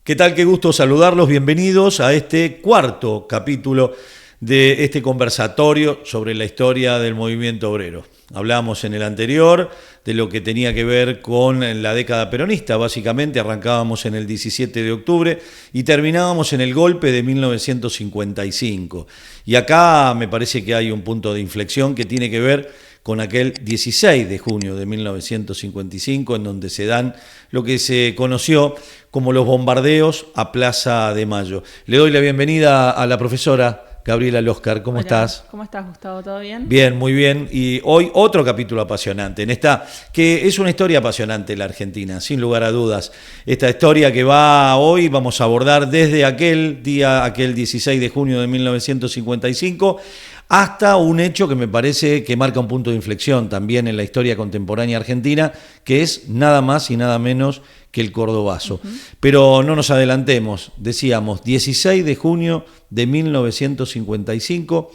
¿Qué tal? Qué gusto saludarlos. Bienvenidos a este cuarto capítulo de este conversatorio sobre la historia del movimiento obrero. Hablamos en el anterior de lo que tenía que ver con la década peronista. Básicamente arrancábamos en el 17 de octubre y terminábamos en el golpe de 1955. Y acá me parece que hay un punto de inflexión que tiene que ver con aquel 16 de junio de 1955, en donde se dan lo que se conoció como los bombardeos a Plaza de Mayo. Le doy la bienvenida a la profesora Gabriela Loscar. ¿Cómo estás? ¿Cómo estás, Gustavo? ¿Todo bien? Bien, muy bien. Y hoy otro capítulo apasionante, en esta que es una historia apasionante la Argentina, sin lugar a dudas. Esta historia que hoy vamos a abordar desde aquel día, aquel 16 de junio de 1955, hasta un hecho que me parece que marca un punto de inflexión también en la historia contemporánea argentina, que es nada más y nada menos que el Cordobazo. Pero no nos adelantemos, decíamos 16 de junio de 1955,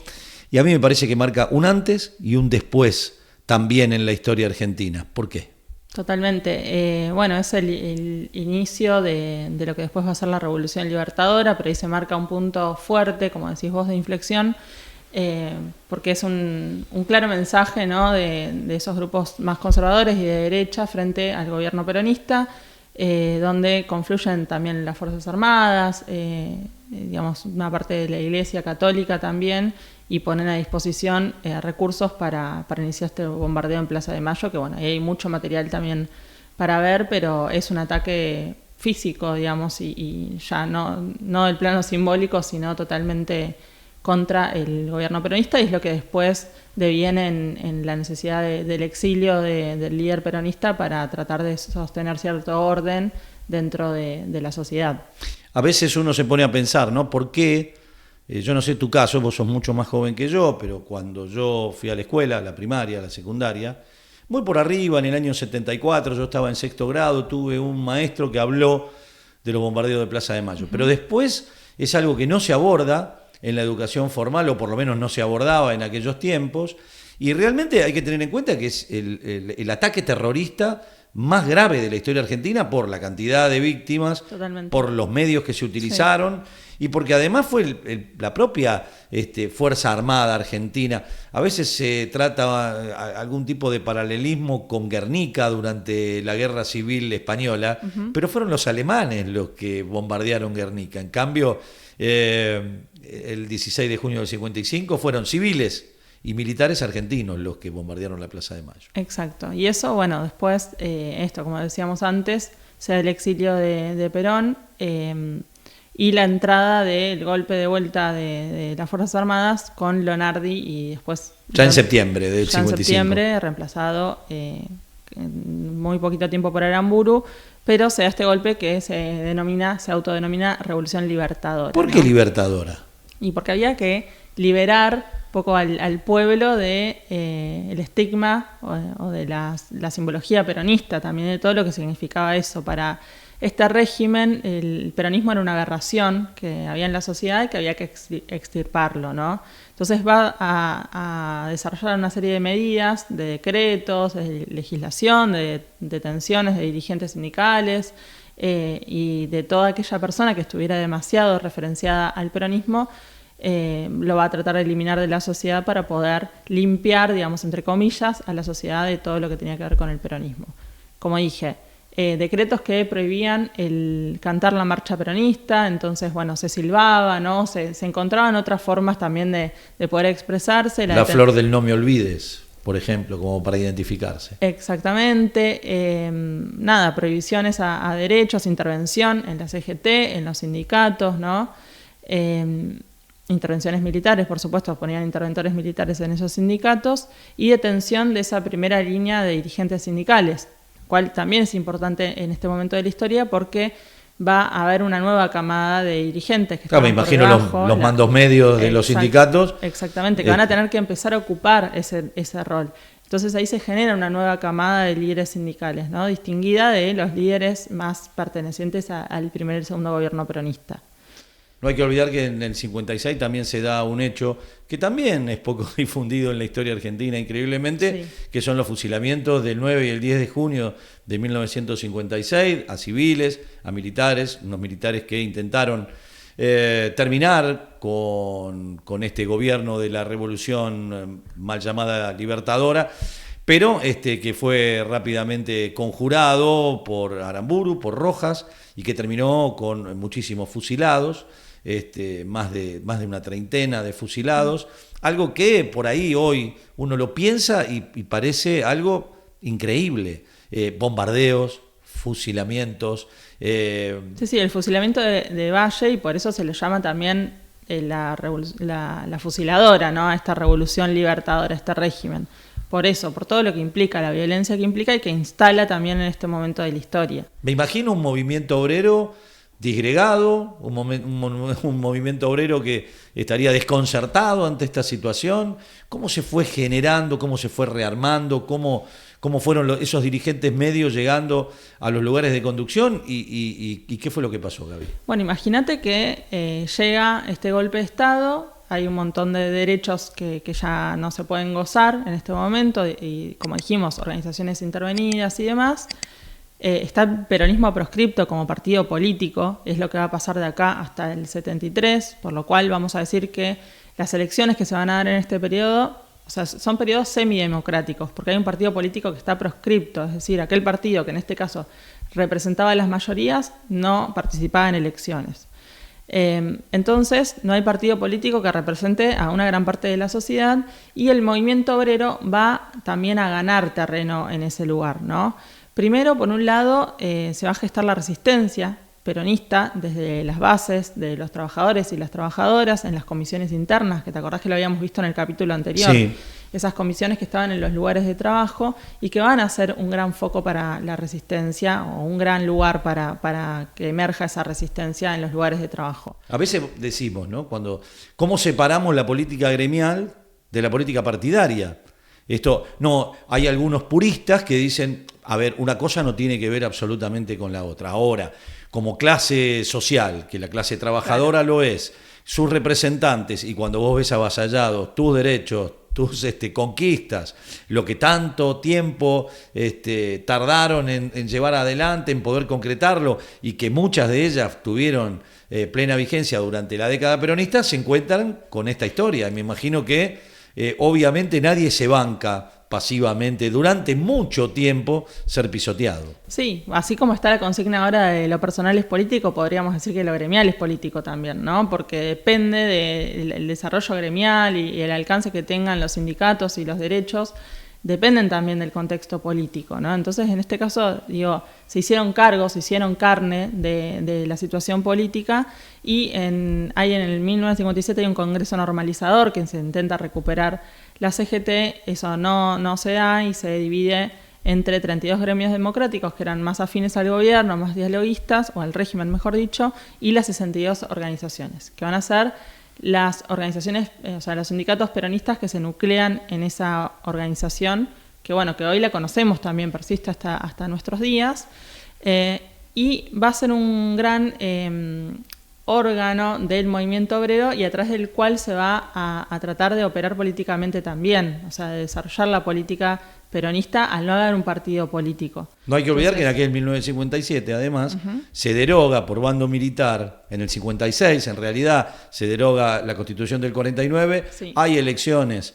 y a mí me parece que marca un antes y un después también en la historia argentina. ¿Por qué? Totalmente. Bueno, es el inicio de lo que después va a ser la Revolución Libertadora, pero ahí se marca un punto fuerte, como decís vos, de inflexión, porque es un claro mensaje, ¿no?, de esos grupos más conservadores y de derecha frente al gobierno peronista, donde confluyen también las Fuerzas Armadas, digamos, una parte de la Iglesia Católica también, y ponen a disposición recursos para iniciar este bombardeo en Plaza de Mayo, que bueno, ahí hay mucho material también para ver, pero es un ataque físico, digamos, y ya no del plano simbólico, sino totalmente contra el gobierno peronista, y es lo que después deviene en la necesidad del exilio del líder peronista para tratar de sostener cierto orden dentro de la sociedad. A veces uno se pone a pensar, ¿no? ¿Por qué? Yo no sé tu caso, vos sos mucho más joven que yo, pero cuando yo fui a la escuela, a la primaria, a la secundaria, muy por arriba, en el año 74, yo estaba en sexto grado, tuve un maestro que habló de los bombardeos de Plaza de Mayo. Pero después es algo que no se aborda en la educación formal, o por lo menos no se abordaba en aquellos tiempos, y realmente hay que tener en cuenta que es el ataque terrorista más grave de la historia argentina por la cantidad de víctimas, Totalmente. por los medios que se utilizaron, sí, y porque además fue la propia Fuerza Armada Argentina. A veces se trata algún tipo de paralelismo con Guernica durante la Guerra Civil Española, pero fueron los alemanes los que bombardearon Guernica. En cambio, el 16 de junio del 55 fueron civiles y militares argentinos los que bombardearon la Plaza de Mayo. Exacto. Y eso, bueno, después, esto, como decíamos antes, se da el exilio de Perón, y la entrada del golpe de vuelta de las Fuerzas Armadas con Lonardi, y después... Ya en septiembre del 55. En septiembre, reemplazado en muy poquito tiempo por Aramburu, pero se da este golpe que se autodenomina Revolución Libertadora. ¿Por qué libertadora? Y porque había que liberar un poco al pueblo de el estigma o de la simbología peronista, también de todo lo que significaba eso. Para este régimen, el peronismo era una aberración que había en la sociedad y que había que extirparlo, ¿no? Entonces va a desarrollar una serie de medidas, de decretos, de legislación, de detenciones de dirigentes sindicales, y de toda aquella persona que estuviera demasiado referenciada al peronismo, lo va a tratar de eliminar de la sociedad para poder limpiar, digamos, entre comillas, a la sociedad de todo lo que tenía que ver con el peronismo. Como dije, decretos que prohibían el cantar la marcha peronista, entonces, bueno, se silbaba, ¿no? Se encontraban otras formas también de poder expresarse. La flor del no me olvides, por ejemplo, como para identificarse. Exactamente. Prohibiciones a derechos, intervención en la CGT, en los sindicatos, ¿no? Intervenciones militares, por supuesto, ponían interventores militares en esos sindicatos, y detención de esa primera línea de dirigentes sindicales, cual también es importante en este momento de la historia porque va a haber una nueva camada de dirigentes que me imagino los mandos medios de los sindicatos. Exactamente, que van a tener que empezar a ocupar ese rol. Entonces ahí se genera una nueva camada de líderes sindicales, ¿no?, distinguida de los líderes más pertenecientes al primer y el segundo gobierno peronista. No hay que olvidar que en el 56 también se da un hecho que también es poco difundido en la historia argentina, increíblemente, sí, que son los fusilamientos del 9 y el 10 de junio de 1956 a civiles, a militares, unos militares que intentaron terminar con este gobierno de la revolución mal llamada libertadora, pero que fue rápidamente conjurado por Aramburu, por Rojas, y que terminó con muchísimos fusilados, más de una treintena de fusilados, algo que por ahí hoy uno lo piensa y parece algo increíble, bombardeos, fusilamientos. Sí, el fusilamiento de Valle, y por eso se le llama también la fusiladora, ¿no? A esta revolución libertadora, este régimen. Por eso, por todo lo que implica, la violencia que implica y que instala también en este momento de la historia. Me imagino un movimiento obrero disgregado, un movimiento obrero que estaría desconcertado ante esta situación. ¿Cómo se fue generando, cómo se fue rearmando, cómo fueron esos dirigentes medios llegando a los lugares de conducción y qué fue lo que pasó, Gaby? Bueno, imagínate que llega este golpe de Estado. Hay un montón de derechos que ya no se pueden gozar en este momento y, como dijimos, organizaciones intervenidas y demás. Está el peronismo proscripto como partido político, es lo que va a pasar de acá hasta el 73, por lo cual vamos a decir que las elecciones que se van a dar en este periodo, o sea, son periodos semidemocráticos, porque hay un partido político que está proscripto, es decir, aquel partido que en este caso representaba a las mayorías no participaba en elecciones. Entonces no hay partido político que represente a una gran parte de la sociedad y el movimiento obrero va también a ganar terreno en ese lugar, ¿no? Primero, por un lado, se va a gestar la resistencia peronista desde las bases de los trabajadores y las trabajadoras en las comisiones internas, que te acordás que lo habíamos visto en el capítulo anterior. Sí. Esas comisiones que estaban en los lugares de trabajo y que van a ser un gran foco para la resistencia o un gran lugar para que emerja esa resistencia en los lugares de trabajo. A veces decimos, ¿no? ¿Cómo separamos la política gremial de la política partidaria? Hay algunos puristas que dicen, a ver, una cosa no tiene que ver absolutamente con la otra. Ahora, como clase social, que la clase trabajadora lo es, sus representantes, y cuando vos ves avasallados tus derechos, tus conquistas, lo que tanto tiempo tardaron en llevar adelante, en poder concretarlo, y que muchas de ellas tuvieron plena vigencia durante la década peronista, se encuentran con esta historia. Y me imagino que obviamente nadie se banca pasivamente durante mucho tiempo ser pisoteado. Sí, así como está la consigna ahora de lo personal es político, podríamos decir que lo gremial es político también, ¿no? Porque depende del desarrollo gremial y el alcance que tengan los sindicatos y los derechos, dependen también del contexto político, ¿no? Entonces, en este caso, digo, se hicieron cargos, se hicieron carne de la situación política y en el 1957 hay un congreso normalizador que se intenta recuperar la CGT, eso no se da y se divide entre 32 gremios democráticos que eran más afines al gobierno, más dialoguistas, o al régimen mejor dicho, y las 62 organizaciones, que van a ser las organizaciones, o sea, los sindicatos peronistas que se nuclean en esa organización, que bueno, que hoy la conocemos también, persiste hasta nuestros días, y va a ser un gran órgano del movimiento obrero y a través del cual se va a tratar de operar políticamente también, o sea, de desarrollar la política peronista al no haber un partido político. No hay que olvidar que en aquel 1957, además, se deroga por bando militar, en el 56 en realidad, se deroga la Constitución del 49, sí. Hay elecciones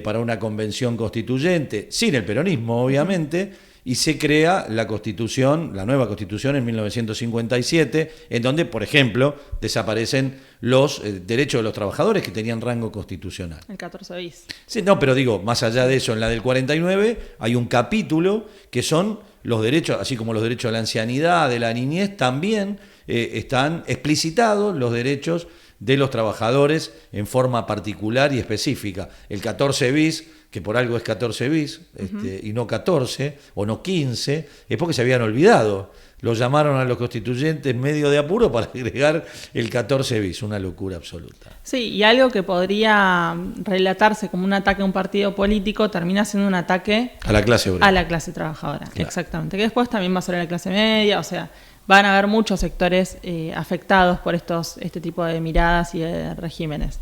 para una convención constituyente, sin el peronismo, obviamente, y se crea la Constitución, la nueva Constitución en 1957, en donde, por ejemplo, desaparecen los derechos de los trabajadores que tenían rango constitucional. El 14 bis. Sí, no, pero digo, más allá de eso, en la del 49 hay un capítulo que son los derechos, así como los derechos de la ancianidad, de la niñez, también están explicitados los derechos de los trabajadores en forma particular y específica. El 14 bis, que por algo es 14 bis, y no 14 o no 15, es porque se habían olvidado. Lo llamaron a los constituyentes medio de apuro para agregar el 14 bis, una locura absoluta. Sí, y algo que podría relatarse como un ataque a un partido político termina siendo un ataque a la clase obrera. A la clase trabajadora, claro. Exactamente. Que después también va a ser a la clase media, o sea, van a haber muchos sectores afectados por este tipo de miradas y de regímenes.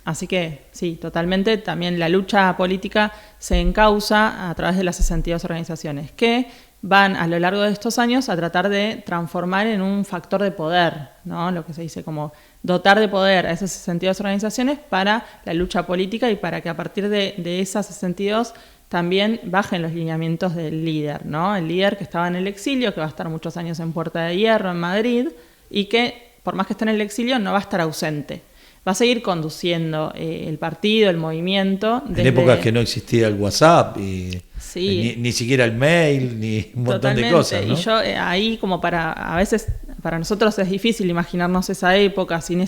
Así que sí, totalmente. También la lucha política se encausa a través de las 62 organizaciones que van a lo largo de estos años a tratar de transformar en un factor de poder, ¿no? Lo que se dice como dotar de poder a esas 62 organizaciones para la lucha política y para que a partir de esas 62 también bajen los lineamientos del líder, ¿no? El líder que estaba en el exilio, que va a estar muchos años en Puerta de Hierro, en Madrid, y que por más que esté en el exilio no va a estar ausente. Va a seguir conduciendo el partido, el movimiento. En épocas que no existía el WhatsApp, y sí, ni siquiera el mail, ni un montón de cosas, ¿no? Y yo ahí como a veces para nosotros es difícil imaginarnos esa época sin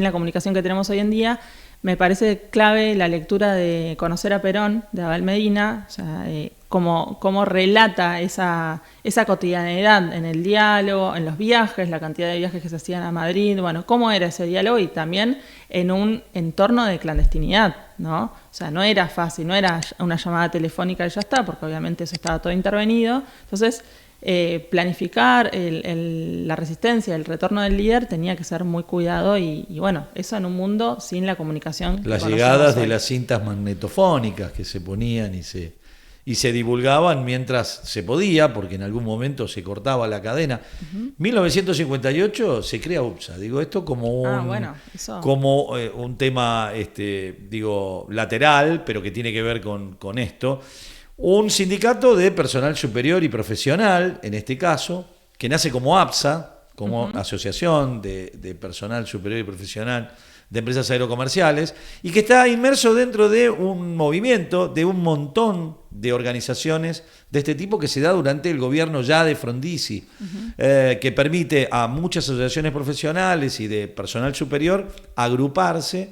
la comunicación que tenemos hoy en día. Me parece clave la lectura de Conocer a Perón, de Abel Medina, o sea, cómo relata esa cotidianeidad en el diálogo, en los viajes, la cantidad de viajes que se hacían a Madrid, bueno, cómo era ese diálogo y también en un entorno de clandestinidad, ¿no? O sea, no era fácil, no era una llamada telefónica y ya está, porque obviamente eso estaba todo intervenido. Entonces, planificar la resistencia, el retorno del líder tenía que ser muy cuidado y bueno, eso en un mundo sin la comunicación. Las llegadas de las cintas magnetofónicas que se ponían y se divulgaban mientras se podía, porque en algún momento se cortaba la cadena. 1958 se crea UPSA, digo esto como un tema lateral, pero que tiene que ver con esto. Un sindicato de personal superior y profesional, en este caso, que nace como APSA, como Asociación de Personal Superior y Profesional de Empresas Aerocomerciales, y que está inmerso dentro de un movimiento, de un montón de organizaciones de este tipo que se da durante el gobierno ya de Frondizi, que permite a muchas asociaciones profesionales y de personal superior agruparse.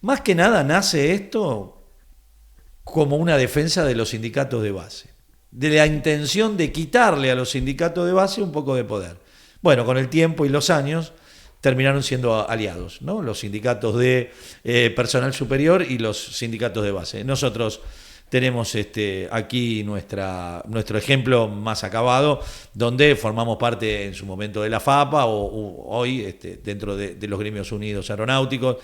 Más que nada nace esto como una defensa de los sindicatos de base, de la intención de quitarle a los sindicatos de base un poco de poder. Bueno, con el tiempo y los años terminaron siendo aliados, ¿no? Los sindicatos de personal superior y los sindicatos de base. Nosotros tenemos aquí nuestro ejemplo más acabado, donde formamos parte en su momento de la FAPA o hoy dentro de los gremios unidos aeronáuticos.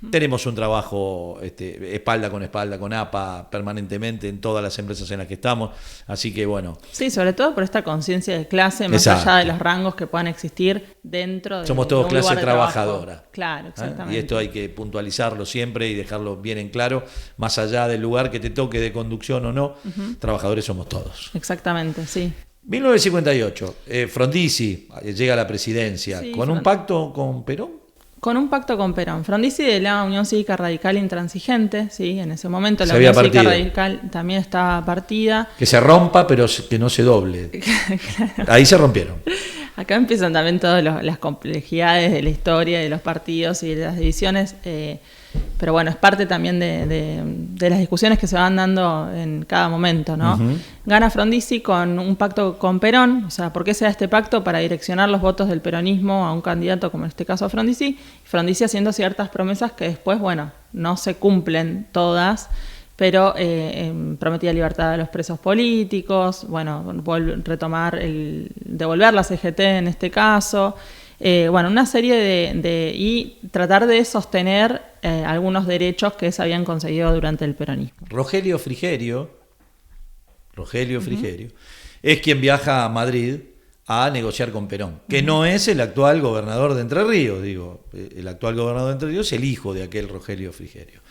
Tenemos un trabajo espalda con APA permanentemente en todas las empresas en las que estamos, así que bueno. Sí, sobre todo por esta conciencia de clase, más allá de los rangos que puedan existir dentro de Somos todos un clase lugar de trabajadora. Trabajo. Claro, exactamente. Y esto hay que puntualizarlo siempre y dejarlo bien en claro, más allá del lugar que te toque de conducción o no, trabajadores somos todos. Exactamente, sí. 1958, Frondizi llega a la presidencia, sí, con un pacto con Perón. Con un pacto con Perón. Frondizi de la Unión Cívica Radical Intransigente, sí, en ese momento la Unión Cívica Radical también estaba partida. Que se rompa, pero que no se doble. Claro. Ahí se rompieron. Acá empiezan también todas las complejidades de la historia, de los partidos y de las divisiones, pero bueno, es parte también de las discusiones que se van dando en cada momento, ¿no? Gana Frondizi con un pacto con Perón, o sea, ¿por qué se da este pacto? Para direccionar los votos del peronismo a un candidato, como en este caso a Frondizi, Frondizi haciendo ciertas promesas que después, bueno, no se cumplen todas, pero prometía libertad a los presos políticos, bueno, devolver la CGT en este caso, bueno, una serie y tratar de sostener algunos derechos que se habían conseguido durante el peronismo. Rogelio Frigerio es quien viaja a Madrid a negociar con Perón, que no es el actual gobernador de Entre Ríos, el actual gobernador de Entre Ríos es el hijo de aquel Rogelio Frigerio.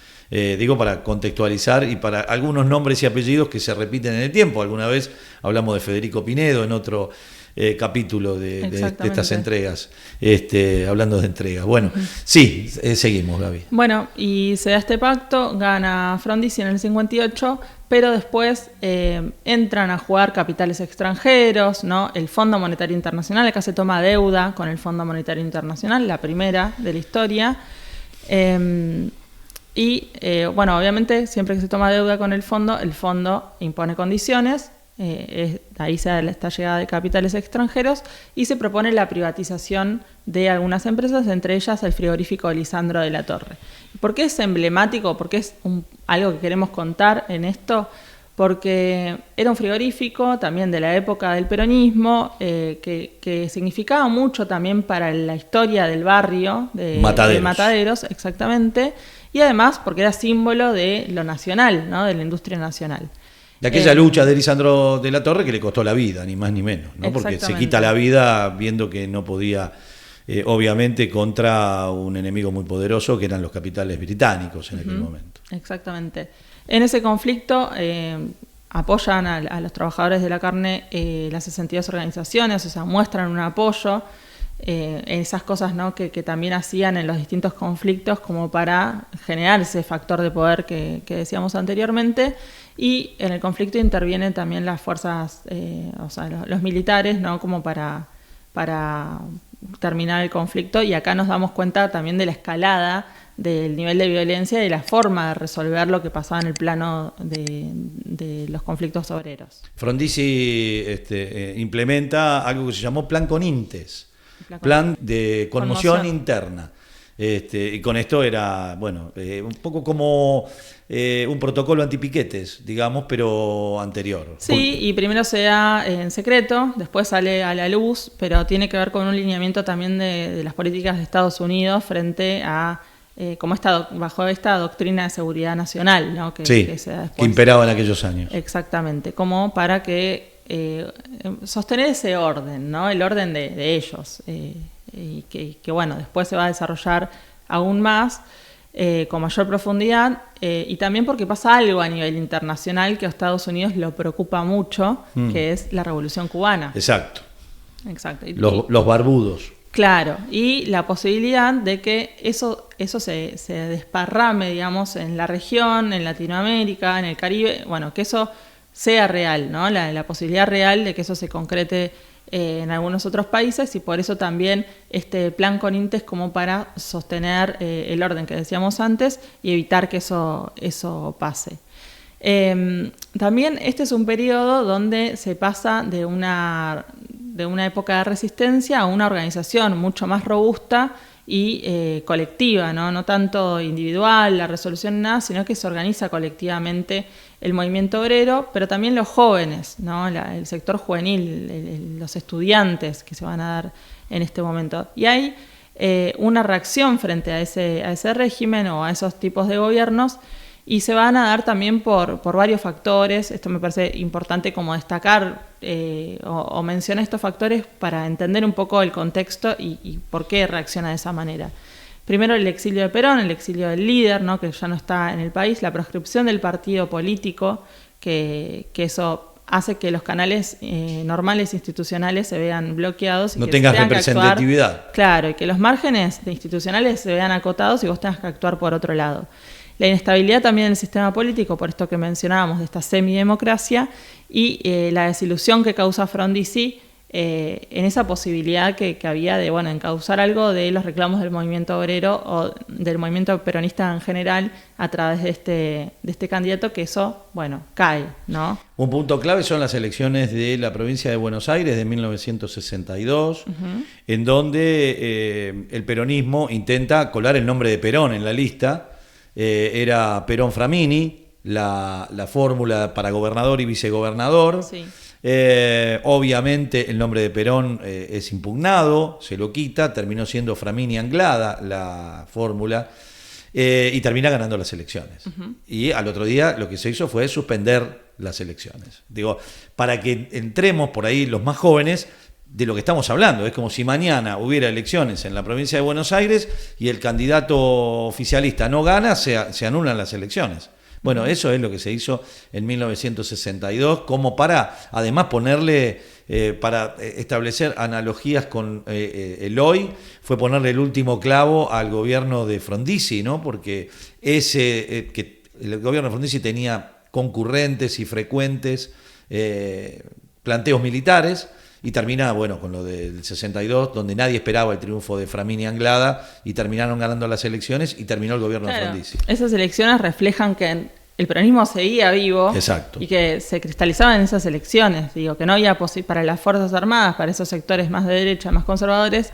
Para contextualizar y para algunos nombres y apellidos que se repiten en el tiempo. Alguna vez hablamos de Federico Pinedo en otro capítulo de estas entregas, hablando de entregas. Bueno, sí, seguimos, Gaby. Bueno, y se da este pacto, gana Frondizi en el 58, pero después entran a jugar capitales extranjeros, ¿no? El Fondo Monetario Internacional, acá se toma deuda con el Fondo Monetario Internacional, la primera de la historia. Bueno, obviamente, siempre que se toma deuda con el fondo impone condiciones, ahí se da esta llegada de capitales extranjeros y se propone la privatización de algunas empresas, entre ellas el frigorífico Lisandro de la Torre. ¿Por qué es emblemático? ¿Por qué es algo que queremos contar en esto? porque era un frigorífico también de la época del peronismo, que significaba mucho también para la historia del barrio de Mataderos, exactamente, y además porque era símbolo de lo nacional, ¿no? De la industria nacional. De aquella lucha de Lisandro de la Torre que le costó la vida, ni más ni menos, ¿no? Porque se quita la vida viendo que no podía, obviamente, contra un enemigo muy poderoso que eran los capitales británicos en aquel momento. Exactamente. En ese conflicto apoyan a los trabajadores de la carne las 62 organizaciones, o sea, muestran un apoyo en esas cosas, ¿no? que también hacían en los distintos conflictos como para generar ese factor de poder que decíamos anteriormente. Y en el conflicto intervienen también las fuerzas, o sea, los militares, ¿no? Como para terminar el conflicto. Y acá nos damos cuenta también de la escalada del nivel de violencia y de la forma de resolver lo que pasaba en el plano de los conflictos obreros. Frondizi implementa algo que se llamó Plan Conintes, Plan de Conmoción Interna. Y con esto era, bueno, un poco como un protocolo antipiquetes, digamos, pero anterior. Sí, y primero se da en secreto, después sale a la luz, pero tiene que ver con un lineamiento también de las políticas de Estados Unidos frente a como bajo esta doctrina de seguridad nacional, ¿no? que se da después, que imperaba en aquellos años. Exactamente, como para que sostener ese orden, ¿no? El orden de ellos, y que bueno, después se va a desarrollar aún más con mayor profundidad, y también porque pasa algo a nivel internacional que a Estados Unidos lo preocupa mucho, que es la Revolución Cubana. Exacto. Los barbudos. Claro, y la posibilidad de que eso se desparrame, digamos, en la región, en Latinoamérica, en el Caribe, bueno, que eso sea real, ¿no? La posibilidad real de que eso se concrete en algunos otros países, y por eso también este plan Conintes como para sostener el orden que decíamos antes y evitar que eso pase. También este es un periodo donde se pasa de una época de resistencia a una organización mucho más robusta y colectiva, ¿no? No tanto individual, la resolución nada, sino que se organiza colectivamente el movimiento obrero, pero también los jóvenes, ¿no? El sector juvenil, los estudiantes que se van a dar en este momento. Y hay una reacción frente a ese régimen o a esos tipos de gobiernos, y se van a dar también por varios factores. Esto me parece importante como destacar o mencionar estos factores para entender un poco el contexto y por qué reacciona de esa manera. Primero, el exilio de Perón, el exilio del líder, ¿no? Que ya no está en el país, la proscripción del partido político, que eso hace que los canales normales institucionales se vean bloqueados. Y no que tengas representatividad. Actuar, claro, y que los márgenes institucionales se vean acotados y vos tengas que actuar por otro lado. La inestabilidad también del sistema político, por esto que mencionábamos, de esta semidemocracia, y la desilusión que causa Frondizi en esa posibilidad que había de encauzar algo de los reclamos del movimiento obrero o del movimiento peronista en general a través de este candidato, que eso, cae, ¿no? Un punto clave son las elecciones de la provincia de Buenos Aires de 1962, en donde el peronismo intenta colar el nombre de Perón en la lista. Era Perón-Framini, la fórmula para gobernador y vicegobernador. Sí. Obviamente el nombre de Perón es impugnado, se lo quita, terminó siendo Framini-Anglada la fórmula, y termina ganando las elecciones. Y al otro día lo que se hizo fue suspender las elecciones. Digo, para que entremos por ahí los más jóvenes de lo que estamos hablando. Es como si mañana hubiera elecciones en la provincia de Buenos Aires y el candidato oficialista no gana, se anulan las elecciones. Bueno, eso es lo que se hizo en 1962, como para, además, ponerle, para establecer analogías con el hoy, fue ponerle el último clavo al gobierno de Frondizi, ¿no? Porque que el gobierno de Frondizi tenía concurrentes y frecuentes planteos militares, y termina, con lo del 62, donde nadie esperaba el triunfo de Framini Anglada, y terminaron ganando las elecciones, y terminó el gobierno de Frondizi. Esas elecciones reflejan que el peronismo seguía vivo. Exacto. Y que se cristalizaban en esas elecciones. Digo, que no había para las Fuerzas Armadas, para esos sectores más de derecha, más conservadores,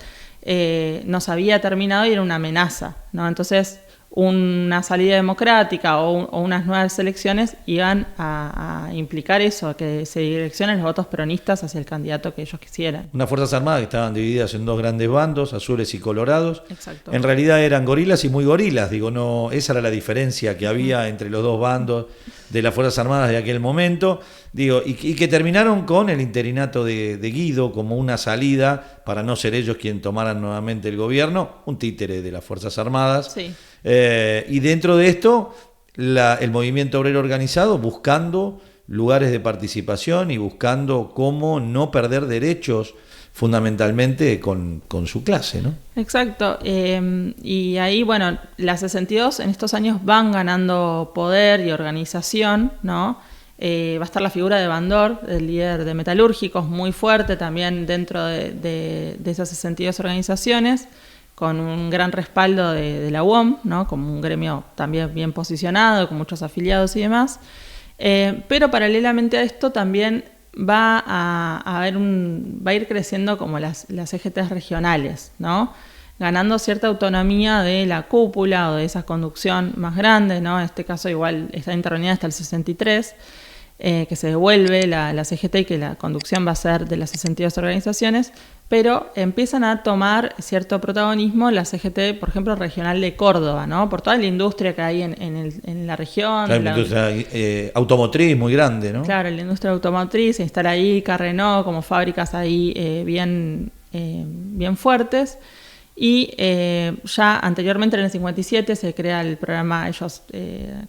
no se había terminado y era una amenaza, ¿no? Entonces, una salida democrática o unas nuevas elecciones iban a implicar eso, que se direccionen los votos peronistas hacia el candidato que ellos quisieran. Unas Fuerzas Armadas que estaban divididas en dos grandes bandos, azules y colorados. Exacto. En realidad eran gorilas y muy gorilas, digo, no, esa era la diferencia que había entre los dos bandos de las Fuerzas Armadas de aquel momento, digo, y que terminaron con el interinato de Guido como una salida para no ser ellos quien tomaran nuevamente el gobierno, un títere de las Fuerzas Armadas. Sí. Y dentro de esto, el movimiento obrero organizado buscando lugares de participación y buscando cómo no perder derechos fundamentalmente con su clase, ¿no? Exacto. Y ahí, bueno, las 62 en estos años van ganando poder y organización, ¿no? Va a estar la figura de Bandor, el líder de metalúrgicos, muy fuerte también dentro de esas 62 organizaciones, con un gran respaldo de la UOM, ¿no? Como un gremio también bien posicionado, con muchos afiliados y demás. Pero paralelamente a esto también va a ir creciendo como las CGTs regionales, ¿no? Ganando cierta autonomía de la cúpula o de esa conducción más grande, ¿no? En este caso igual está intervenida hasta el 63, que se devuelve la CGT y que la conducción va a ser de las 62 organizaciones, pero empiezan a tomar cierto protagonismo la CGT, por ejemplo, regional de Córdoba, ¿no? Por toda la industria que hay en la región. Claro, la industria automotriz muy grande, ¿no? Claro, la industria automotriz, se instala ahí, Carrenó, como fábricas ahí bien fuertes. Y ya anteriormente, en el 57, se crea el programa, ellos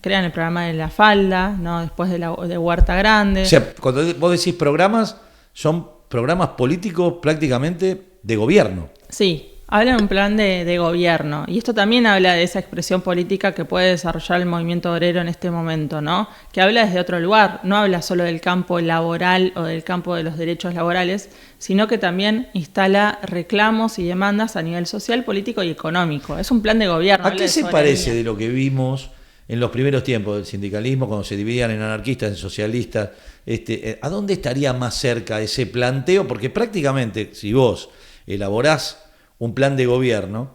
crean el programa de La Falda, ¿no? Después de Huerta Grande. O sea, cuando vos decís programas, son programas políticos prácticamente de gobierno. Sí, hablan de un plan de gobierno. Y esto también habla de esa expresión política que puede desarrollar el movimiento obrero en este momento, ¿no? Que habla desde otro lugar, no habla solo del campo laboral o del campo de los derechos laborales, sino que también instala reclamos y demandas a nivel social, político y económico. Es un plan de gobierno. ¿A qué se parece de lo que vimos en los primeros tiempos del sindicalismo, cuando se dividían en anarquistas, en socialistas? ¿A dónde estaría más cerca ese planteo? Porque prácticamente, si vos elaborás un plan de gobierno,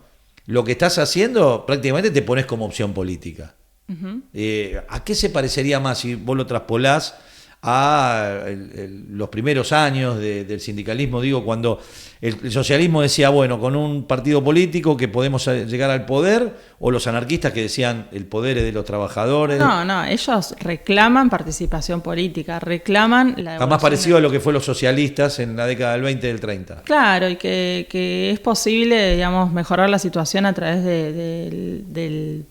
lo que estás haciendo prácticamente te pones como opción política. Uh-huh. ¿A qué se parecería más si vos lo traspolás a los primeros años del sindicalismo? Digo, cuando el socialismo decía, bueno, con un partido político que podemos llegar al poder, o los anarquistas que decían el poder es de los trabajadores. No, ellos reclaman participación política, reclaman la devolución. Más parecido a lo que fue los socialistas en la década del 20 y del 30. Claro, y que es posible, digamos, mejorar la situación a través de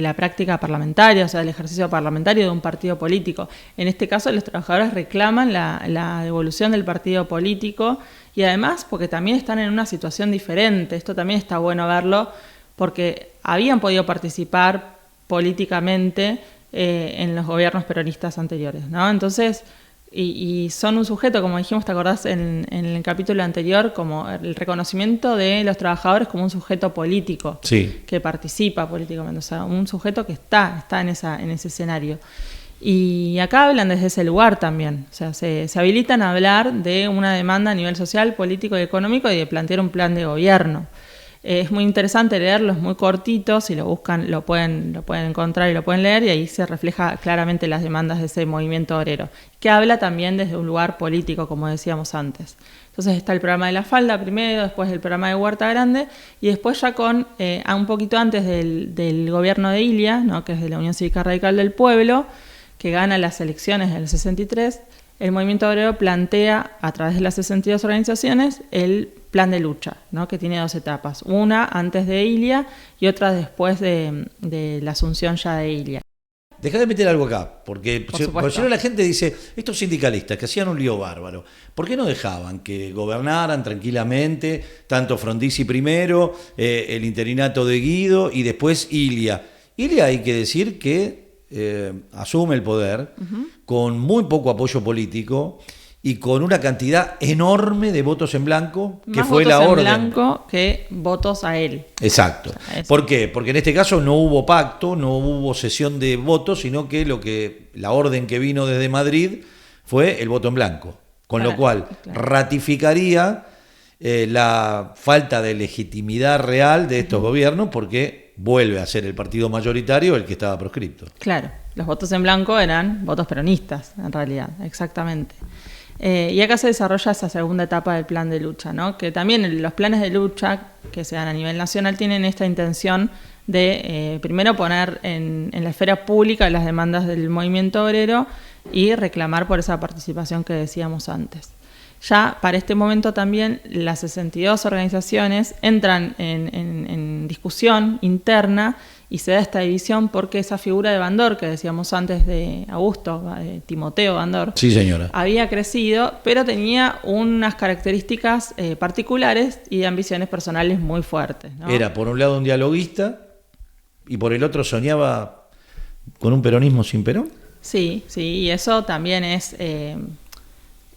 la práctica parlamentaria, o sea, del ejercicio parlamentario de un partido político. En este caso, los trabajadores reclaman la devolución del partido político y además porque también están en una situación diferente. Esto también está bueno verlo porque habían podido participar políticamente en los gobiernos peronistas anteriores, ¿no? Entonces, y son un sujeto, como dijimos, ¿te acordás en el capítulo anterior? Como el reconocimiento de los trabajadores como un sujeto político, sí, que participa políticamente, o sea, un sujeto que está en ese escenario. Y acá hablan desde ese lugar también, o sea, se habilitan a hablar de una demanda a nivel social, político y económico y de plantear un plan de gobierno. Es muy interesante leerlo, es muy cortito, si lo buscan lo pueden encontrar y lo pueden leer, y ahí se refleja claramente las demandas de ese movimiento obrero, que habla también desde un lugar político, como decíamos antes. Entonces está el programa de La Falda primero, después el programa de Huerta Grande, y después ya un poquito antes del gobierno de Ilia, ¿no? Que es de la Unión Cívica Radical del Pueblo, que gana las elecciones del 63, el movimiento obrero plantea, a través de las 62 organizaciones, el plan de lucha, ¿no? Que tiene dos etapas, una antes de Ilia y otra después de la asunción ya de Ilia. Dejá de meter algo acá, porque si no la gente dice, estos sindicalistas que hacían un lío bárbaro, ¿por qué no dejaban que gobernaran tranquilamente, tanto Frondizi primero, el interinato de Guido y después Ilia? Ilia, hay que decir que asume el poder con muy poco apoyo político y con una cantidad enorme de votos en blanco, que más fue la orden. Votos en blanco que votos a él. Exacto. O sea, ¿por qué? Porque en este caso no hubo pacto, no hubo cesión de votos, sino que la orden que vino desde Madrid fue el voto en blanco. Con lo cual ratificaría la falta de legitimidad real de estos gobiernos, porque vuelve a ser el partido mayoritario el que estaba proscripto. Claro, los votos en blanco eran votos peronistas, en realidad, exactamente. Y acá se desarrolla esa segunda etapa del plan de lucha, ¿no? Que también los planes de lucha que se dan a nivel nacional tienen esta intención de primero poner en la esfera pública las demandas del movimiento obrero y reclamar por esa participación que decíamos antes. Ya para este momento también las 62 organizaciones entran en discusión interna y se da esta división porque esa figura de Bandor, que decíamos antes de Augusto, Timoteo Bandor, sí, señora, había crecido, pero tenía unas características particulares y de ambiciones personales muy fuertes, ¿no? Era por un lado un dialoguista y por el otro soñaba con un peronismo sin Perón. Sí, y eso también es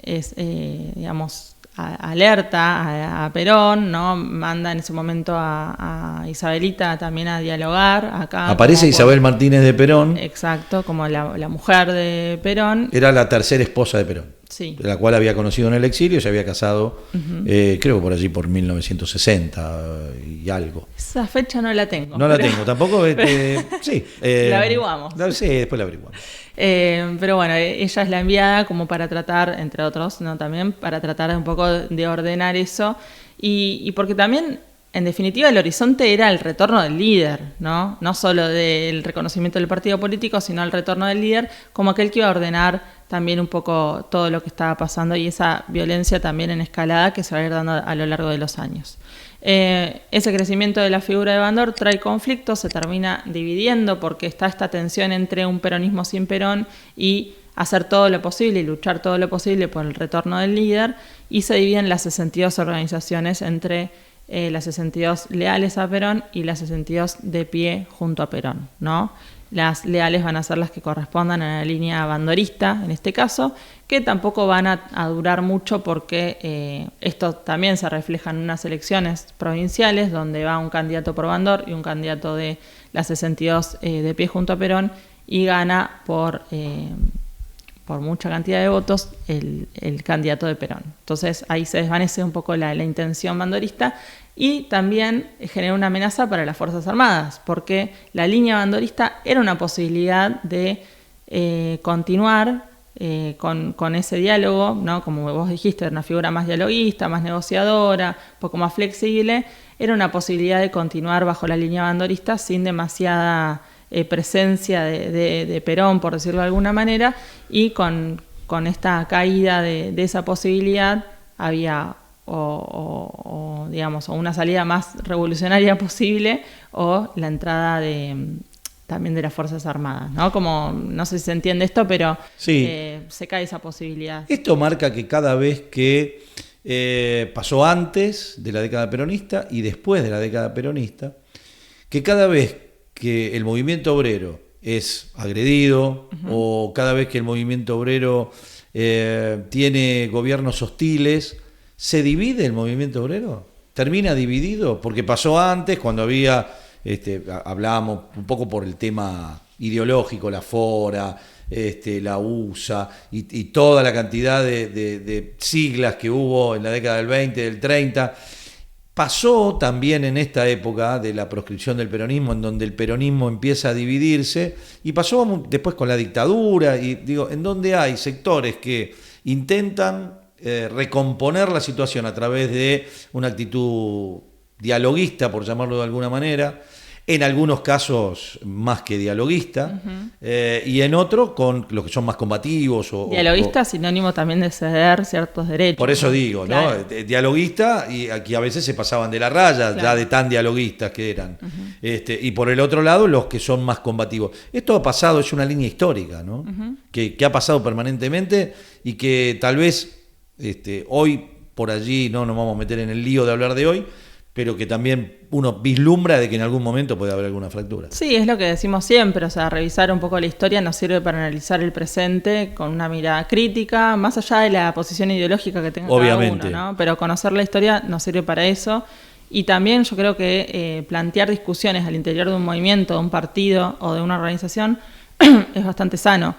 digamos, alerta a Perón, ¿no? Manda en ese momento a Isabelita también a dialogar. Acá aparece Isabel Martínez de Perón. Exacto, como la mujer de Perón. Era la tercera esposa de Perón. Sí. De la cual había conocido en el exilio, se había casado, creo que por allí por 1960 y algo. Esa fecha no la tengo. No la tengo, tampoco. Sí. La averiguamos. Sí, después la averiguamos. Pero bueno, ella es la enviada como para tratar, entre otros, ¿no? También para tratar de un poco de ordenar eso. Y porque también, en definitiva, el horizonte era el retorno del líder, ¿no? No solo del reconocimiento del partido político, sino el retorno del líder como aquel que iba a ordenar también un poco todo lo que estaba pasando y esa violencia también en escalada que se va a ir dando a lo largo de los años. Ese crecimiento de la figura de Bandor trae conflictos, se termina dividiendo porque está esta tensión entre un peronismo sin Perón y hacer todo lo posible y luchar todo lo posible por el retorno del líder, y se dividen las 62 organizaciones entre las 62 leales a Perón y las 62 de pie junto a Perón, ¿no? Las leales van a ser las que correspondan a la línea bandorista, en este caso, que tampoco van a durar mucho porque esto también se refleja en unas elecciones provinciales donde va un candidato por Bandor y un candidato de las 62 de pie junto a Perón y gana por mucha cantidad de votos el candidato de Perón. Entonces ahí se desvanece un poco la intención bandorista y también genera una amenaza para las Fuerzas Armadas, porque la línea bandorista era una posibilidad de continuar con ese diálogo, ¿no? Como vos dijiste, era una figura más dialoguista, más negociadora, un poco más flexible, era una posibilidad de continuar bajo la línea bandorista sin demasiada presencia de Perón, por decirlo de alguna manera, y con esta caída de esa posibilidad había digamos, o una salida más revolucionaria posible o la entrada también de las Fuerzas Armadas, ¿no? Como, no sé si se entiende esto, pero sí. Se cae esa posibilidad. Esto marca que cada vez que pasó antes de la década peronista y después de la década peronista, que cada vez que el movimiento obrero es agredido o cada vez que el movimiento obrero tiene gobiernos hostiles, ¿se divide el movimiento obrero? ¿Termina dividido? Porque pasó antes, cuando había, hablábamos un poco por el tema ideológico, la FORA, la USA y toda la cantidad de siglas que hubo en la década del 20, del 30. Pasó también en esta época de la proscripción del peronismo, en donde el peronismo empieza a dividirse, y pasó después con la dictadura, y digo, en donde hay sectores que intentan recomponer la situación a través de una actitud dialoguista, por llamarlo de alguna manera, en algunos casos más que dialoguista, y en otros con los que son más combativos. Dialoguista sinónimo también de ceder ciertos derechos. Por eso digo, claro, ¿no? Dialoguista, y aquí a veces se pasaban de la raya, claro, ya de tan dialoguistas que eran. Y por el otro lado, los que son más combativos. Esto ha pasado, es una línea histórica, ¿no? Que ha pasado permanentemente y que tal vez hoy, por allí, no nos vamos a meter en el lío de hablar de hoy, pero que también uno vislumbra de que en algún momento puede haber alguna fractura. Sí, es lo que decimos siempre, o sea, revisar un poco la historia nos sirve para analizar el presente con una mirada crítica, más allá de la posición ideológica que tenga obviamente cada uno, ¿no? Pero conocer la historia nos sirve para eso, y también yo creo que plantear discusiones al interior de un movimiento, de un partido o de una organización es bastante sano,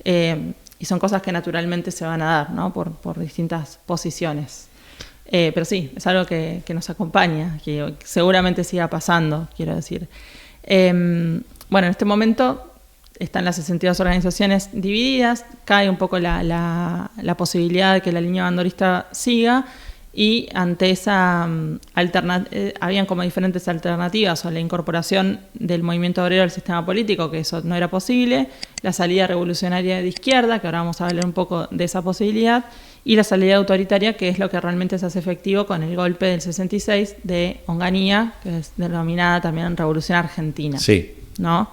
y son cosas que naturalmente se van a dar, ¿no? por distintas posiciones. Pero sí, es algo que nos acompaña, que seguramente siga pasando, quiero decir. Bueno, en este momento están las 62 organizaciones divididas, cae un poco la posibilidad de que la línea bandorista siga, y ante esa habían como diferentes alternativas, o la incorporación del movimiento obrero al sistema político, que eso no era posible, la salida revolucionaria de izquierda, que ahora vamos a hablar un poco de esa posibilidad, y la salida autoritaria, que es lo que realmente se hace efectivo con el golpe del 66 de Onganía, que es denominada también Revolución Argentina. Sí. ¿No?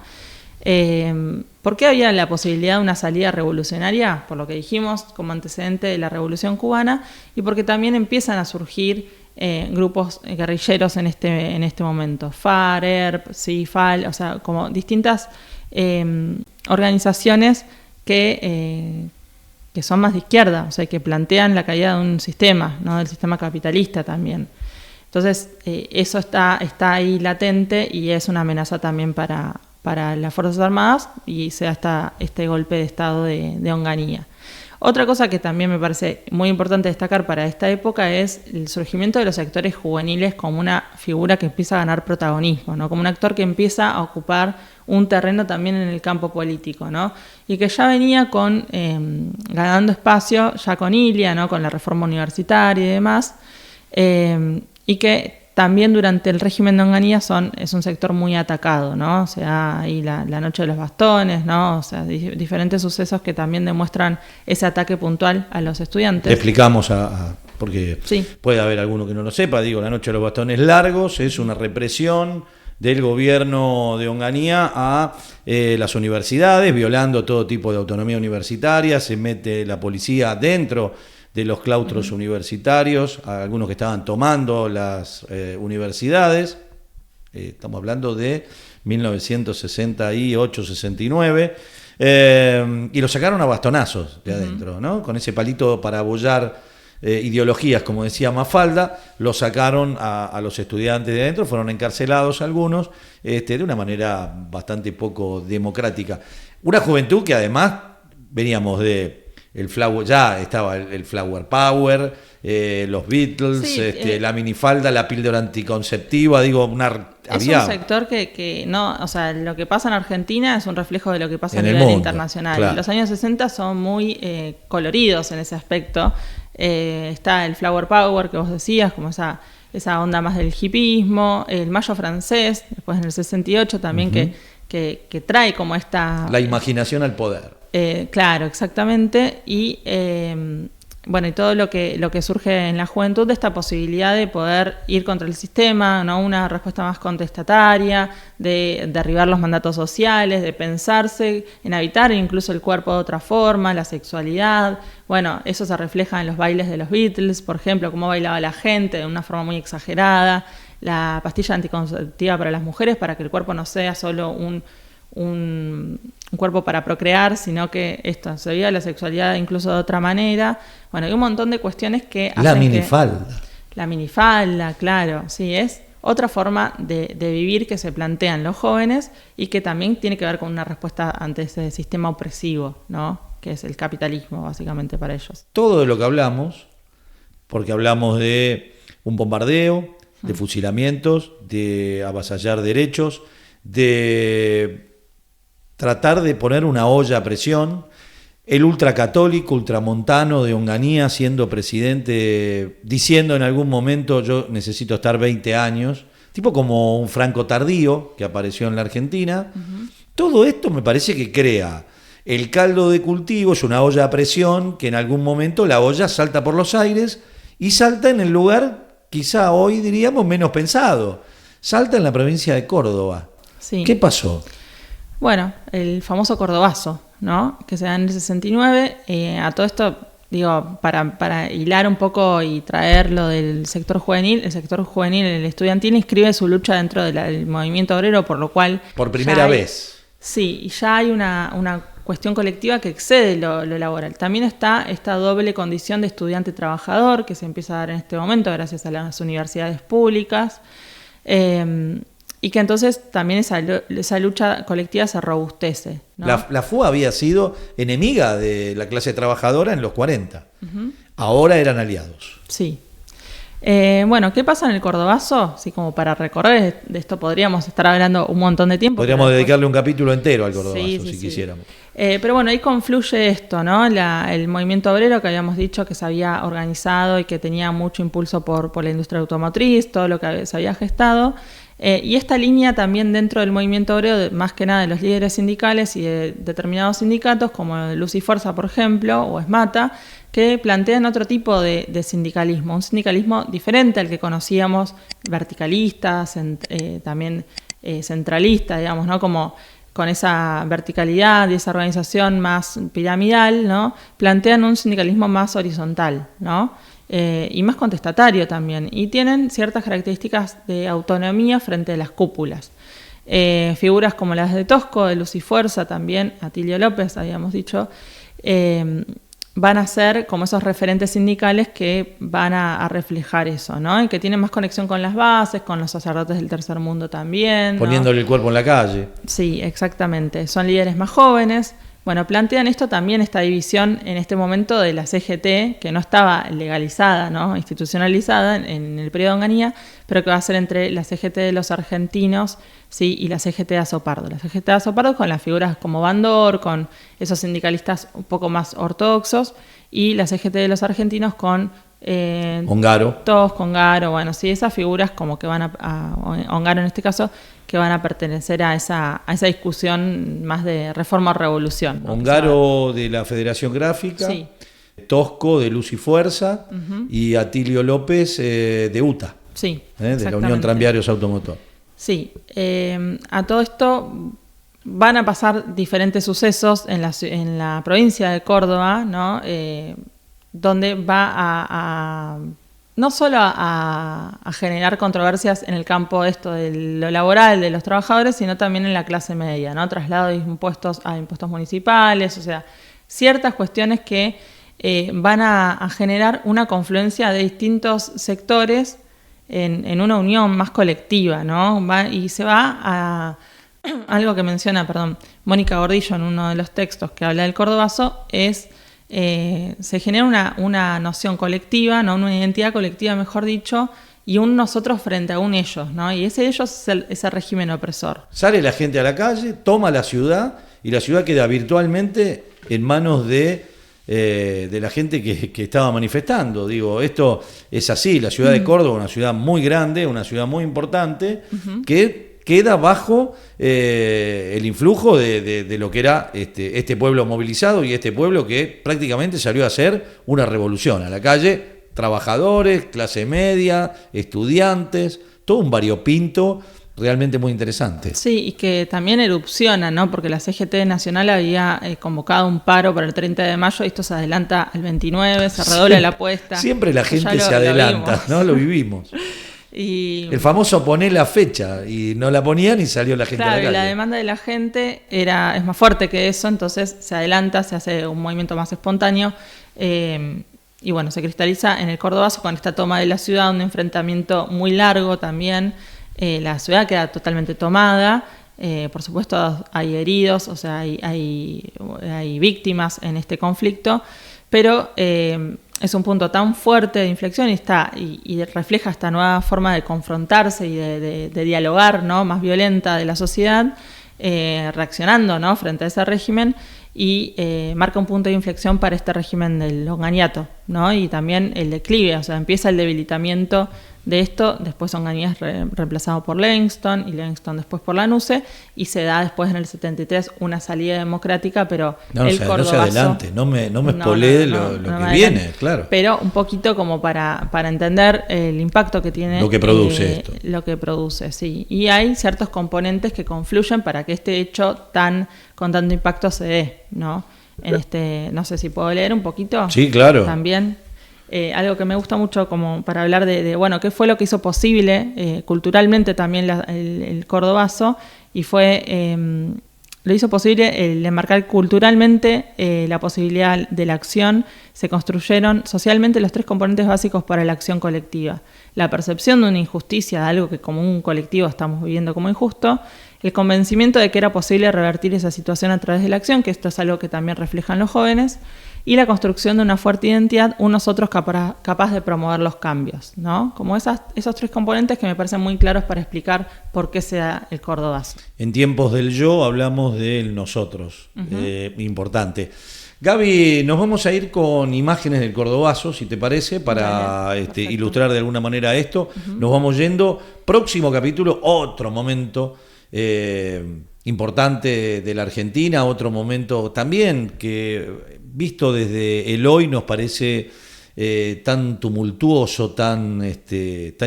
¿Por qué había la posibilidad de una salida revolucionaria? Por lo que dijimos, como antecedente de la Revolución Cubana, y porque también empiezan a surgir grupos guerrilleros en este momento. FARC, ERP, CIFAL, o sea, como distintas organizaciones que son más de izquierda, o sea, que plantean la caída de un sistema, ¿no? Del sistema capitalista también. Entonces, eso está ahí latente y es una amenaza también para las Fuerzas Armadas, y se da este golpe de Estado de Onganía. Otra cosa que también me parece muy importante destacar para esta época es el surgimiento de los sectores juveniles como una figura que empieza a ganar protagonismo, ¿no? Como un actor que empieza a ocupar un terreno también en el campo político, ¿no? Y que ya venía ganando espacio ya con Ilia, ¿no? Con la reforma universitaria y demás, y que también durante el régimen de Onganía es un sector muy atacado, ¿no? O sea, ahí la noche de los bastones, ¿no? O sea, diferentes sucesos que también demuestran ese ataque puntual a los estudiantes. Te explicamos porque sí, puede haber alguno que no lo sepa. Digo, la noche de los bastones largos es una represión del gobierno de Onganía a las universidades, violando todo tipo de autonomía universitaria. Se mete la policía dentro de los claustros universitarios, a algunos que estaban tomando las universidades. Estamos hablando de 1968-69, y lo sacaron a bastonazos de adentro, ¿no? Con ese palito para abollar ideologías, como decía Mafalda, lo sacaron a los estudiantes de adentro, fueron encarcelados algunos, de una manera bastante poco democrática. Una juventud que además veníamos de... ya estaba el Flower Power, los Beatles, sí, la minifalda, la píldora anticonceptiva, digo, había... Es un sector que no, o sea, lo que pasa en Argentina es un reflejo de lo que pasa a nivel internacional. Claro. Los años 60 son muy coloridos en ese aspecto. Está el Flower Power que vos decías, como esa onda más del hipismo, el Mayo francés, después en el 68 también, que trae como esta... La imaginación al poder. Claro, exactamente, y bueno, y todo lo que surge en la juventud de esta posibilidad de poder ir contra el sistema, ¿no? Una respuesta más contestataria, de derribar los mandatos sociales, de pensarse en habitar incluso el cuerpo de otra forma, la sexualidad. Bueno, eso se refleja en los bailes de los Beatles, por ejemplo, cómo bailaba la gente de una forma muy exagerada, la pastilla anticonceptiva para las mujeres, para que el cuerpo no sea solo un cuerpo para procrear, sino que se viva la sexualidad incluso de otra manera. Bueno, hay un montón de cuestiones que hacen la minifalda. La minifalda, claro, sí, es otra forma de vivir que se plantean los jóvenes y que también tiene que ver con una respuesta ante ese sistema opresivo, ¿no? Que es el capitalismo, básicamente, para ellos. Todo de lo que hablamos, porque hablamos de un bombardeo, de fusilamientos, de avasallar derechos, de tratar de poner una olla a presión, el ultracatólico, ultramontano de Onganía siendo presidente, diciendo en algún momento yo necesito estar 20 años, tipo como un Franco tardío que apareció en la Argentina. Todo esto me parece que crea el caldo de cultivo, es una olla a presión que en algún momento la olla salta por los aires y salta en el lugar quizá hoy diríamos menos pensado, salta en la provincia de Córdoba. Sí. ¿Qué pasó? Bueno, el famoso cordobazo, ¿no? Que se da en el 69. A todo esto, digo, para hilar un poco y traer lo del sector juvenil, el estudiantil inscribe su lucha dentro del movimiento obrero, por lo cual... Por primera vez. Sí, y ya hay una cuestión colectiva que excede lo laboral. También está esta doble condición de estudiante-trabajador que se empieza a dar en este momento gracias a las universidades públicas. Y que entonces también esa lucha colectiva se robustece, ¿no? La FUA había sido enemiga de la clase trabajadora en los 40. Ahora eran aliados. Sí. Bueno, ¿qué pasa en el Cordobazo? Sí, como para recorrer de esto podríamos estar hablando un montón de tiempo. Podríamos dedicarle un capítulo entero al Cordobazo, sí, quisiéramos. Pero bueno, ahí confluye esto, ¿no? El movimiento obrero que habíamos dicho que se había organizado y que tenía mucho impulso por la industria automotriz, todo lo que se había gestado. Y esta línea también dentro del movimiento obrero, más que nada de los líderes sindicales y de determinados sindicatos, como Luz y Fuerza, por ejemplo, o ESMATA, que plantean otro tipo de sindicalismo, un sindicalismo diferente al que conocíamos, verticalista, también centralista, digamos, ¿no? Como con esa verticalidad y esa organización más piramidal, ¿no? Plantean un sindicalismo más horizontal, ¿no? Y más contestatario también, y tienen ciertas características de autonomía frente a las cúpulas. Figuras como las de Tosco, de Luz y Fuerza, también Atilio López, habíamos dicho, van a ser como esos referentes sindicales que van a reflejar eso, ¿no? Y que tienen más conexión con las bases, con los sacerdotes del tercer mundo también, ¿no? Poniéndole el cuerpo en la calle. Sí, exactamente. Son líderes más jóvenes. Bueno, plantean esto también, esta división en este momento de la CGT, que no estaba legalizada, ¿no? Institucionalizada en el periodo de Onganía, pero que va a ser entre la CGT de los argentinos, ¿sí? Y la CGT de Azopardo. La CGT de Azopardo con las figuras como Bandor, con esos sindicalistas un poco más ortodoxos, y la CGT de los argentinos con Ongaro. Todos con Ongaro, bueno, sí, esas figuras como que van Ongaro en este caso, que van a pertenecer a esa discusión más de reforma o revolución, ¿no? Ongaro de la Federación Gráfica, sí. Tosco de Luz y Fuerza, y Atilio López de UTA, sí, de la Unión Tranviarios Automotor. Sí, a todo esto van a pasar diferentes sucesos en la provincia de Córdoba, ¿no? Donde va no solo a generar controversias en el campo esto de lo laboral de los trabajadores, sino también en la clase media, ¿no? Traslado de impuestos a impuestos municipales, o sea, ciertas cuestiones que van a generar una confluencia de distintos sectores en una unión más colectiva, ¿no? Y se va a algo que menciona, Mónica Gordillo en uno de los textos que habla del Cordobazo, es se genera una noción colectiva, ¿no? Una identidad colectiva, mejor dicho, y un nosotros frente a un ellos, ¿no? Y ese ellos es ese régimen opresor. Sale la gente a la calle, toma la ciudad, y la ciudad queda virtualmente en manos de la gente que estaba manifestando. Digo, esto es así, la ciudad de Córdoba, una ciudad muy grande, una ciudad muy importante, que queda bajo el influjo de lo que era este pueblo movilizado y este pueblo que prácticamente salió a hacer una revolución a la calle, trabajadores, clase media, estudiantes, todo un variopinto realmente muy interesante. Sí, y que también erupciona, ¿no? Porque la CGT Nacional había convocado un paro para el 30 de mayo, y esto se adelanta al 29, se redobla la apuesta. Siempre la gente se adelanta, ¿no? Lo vivimos. Y el famoso poner la fecha, y no la ponían y salió la gente a la calle. La demanda de la gente es más fuerte que eso, entonces se adelanta, se hace un movimiento más espontáneo, y bueno, se cristaliza en el Cordobazo con esta toma de la ciudad, un enfrentamiento muy largo también. La ciudad queda totalmente tomada, por supuesto hay heridos, o sea, hay víctimas en este conflicto, pero es un punto tan fuerte de inflexión y refleja esta nueva forma de confrontarse y de dialogar, ¿no? Más violenta de la sociedad, reaccionando, ¿no? Frente a ese régimen, y marca un punto de inflexión para este régimen del Onganiato, ¿no? Y también el declive, o sea, empieza el debilitamiento de esto, después Onganía es reemplazado por Livingston, y Livingston después por Lanusse, y se da después en el 73 una salida democrática, pero Cordobazo... No se adelante, no me spoilee lo que viene, claro. Pero un poquito como para entender el impacto que tiene... Lo que produce esto. Lo que produce, sí. Y hay ciertos componentes que confluyen para que este hecho con tanto impacto se dé, ¿no? No sé si puedo leer un poquito. Sí, claro. También... algo que me gusta mucho como para hablar bueno, qué fue lo que hizo posible culturalmente también el Cordobazo, y lo hizo posible el enmarcar culturalmente la posibilidad de la acción. Se construyeron socialmente los 3 componentes básicos para la acción colectiva: la percepción de una injusticia, de algo que como un colectivo estamos viviendo como injusto, el convencimiento de que era posible revertir esa situación a través de la acción, que esto es algo que también reflejan los jóvenes, y la construcción de una fuerte identidad, unos otros capaz de promover los cambios, ¿no? Como esos tres componentes que me parecen muy claros para explicar por qué se da el cordobazo. En tiempos del yo hablamos del nosotros, importante. Gaby, nos vamos a ir con imágenes del cordobazo, si te parece, para ilustrar de alguna manera esto. Nos vamos yendo. Próximo capítulo, otro momento importante de la Argentina, otro momento también que, visto desde el hoy, nos parece tan tumultuoso, tan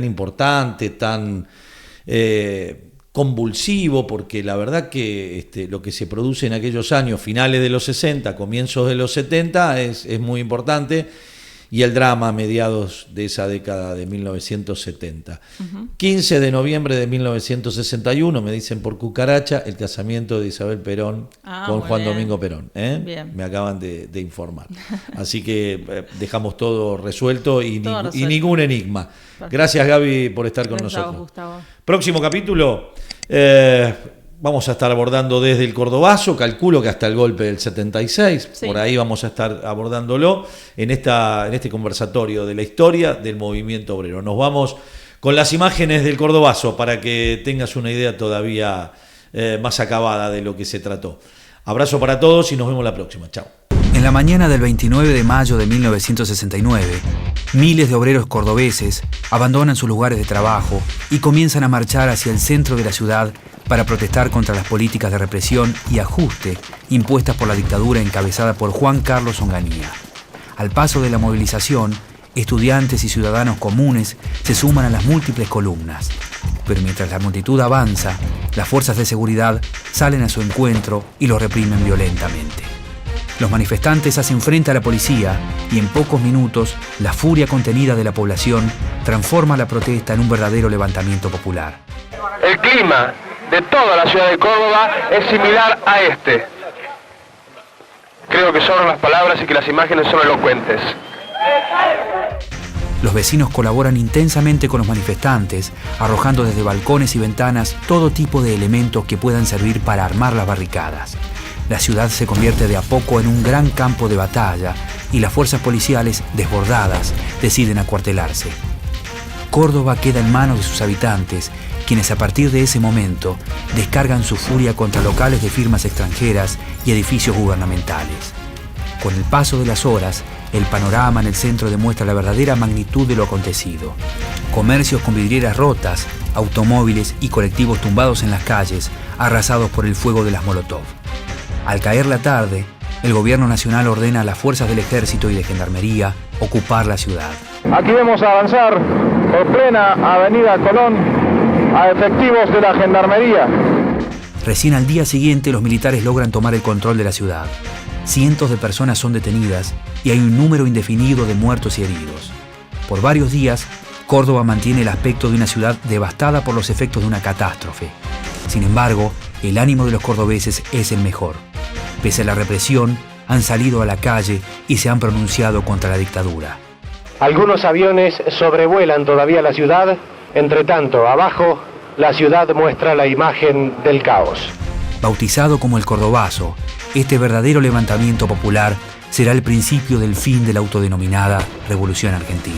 importante, tan convulsivo, porque la verdad que lo que se produce en aquellos años, finales de los 60, comienzos de los 70, es muy importante, y el drama a mediados de esa década de 1970. 15 de noviembre de 1961, me dicen por cucaracha, el casamiento de Isabel Perón con Juan Domingo Perón. Me acaban de informar. Así que dejamos todo resuelto y ningún enigma. Perfecto. Gracias, Gaby, por estar con nosotros. Gustavo. Próximo capítulo. Vamos a estar abordando desde el cordobazo, calculo que hasta el golpe del 76, sí. Por ahí vamos a estar abordándolo en este conversatorio de la historia del movimiento obrero. Nos vamos con las imágenes del cordobazo para que tengas una idea todavía más acabada de lo que se trató. Abrazo para todos y nos vemos la próxima. Chao. En la mañana del 29 de mayo de 1969, miles de obreros cordobeses abandonan sus lugares de trabajo y comienzan a marchar hacia el centro de la ciudad para protestar contra las políticas de represión y ajuste impuestas por la dictadura encabezada por Juan Carlos Onganía. Al paso de la movilización, estudiantes y ciudadanos comunes se suman a las múltiples columnas. Pero mientras la multitud avanza, las fuerzas de seguridad salen a su encuentro y los reprimen violentamente. Los manifestantes hacen frente a la policía y en pocos minutos la furia contenida de la población transforma la protesta en un verdadero levantamiento popular. El clima de toda la ciudad de Córdoba es similar a este. Creo que sobran las palabras y que las imágenes son elocuentes. Los vecinos colaboran intensamente con los manifestantes, arrojando desde balcones y ventanas todo tipo de elementos que puedan servir para armar las barricadas. La ciudad se convierte de a poco en un gran campo de batalla y las fuerzas policiales, desbordadas, deciden acuartelarse. Córdoba queda en manos de sus habitantes, quienes a partir de ese momento descargan su furia contra locales de firmas extranjeras y edificios gubernamentales. Con el paso de las horas, el panorama en el centro demuestra la verdadera magnitud de lo acontecido. Comercios con vidrieras rotas, automóviles y colectivos tumbados en las calles, arrasados por el fuego de las Molotov. Al caer la tarde, el gobierno nacional ordena a las fuerzas del ejército y de gendarmería ocupar la ciudad. Aquí vemos avanzar por plena avenida Colón a efectivos de la gendarmería. Recién al día siguiente los militares logran tomar el control de la ciudad. Cientos de personas son detenidas y hay un número indefinido de muertos y heridos. Por varios días, Córdoba mantiene el aspecto de una ciudad devastada por los efectos de una catástrofe. Sin embargo, el ánimo de los cordobeses es el mejor. Pese a la represión, han salido a la calle y se han pronunciado contra la dictadura. Algunos aviones sobrevuelan todavía la ciudad. Entre tanto, abajo, la ciudad muestra la imagen del caos. Bautizado como el cordobazo, este verdadero levantamiento popular será el principio del fin de la autodenominada Revolución Argentina.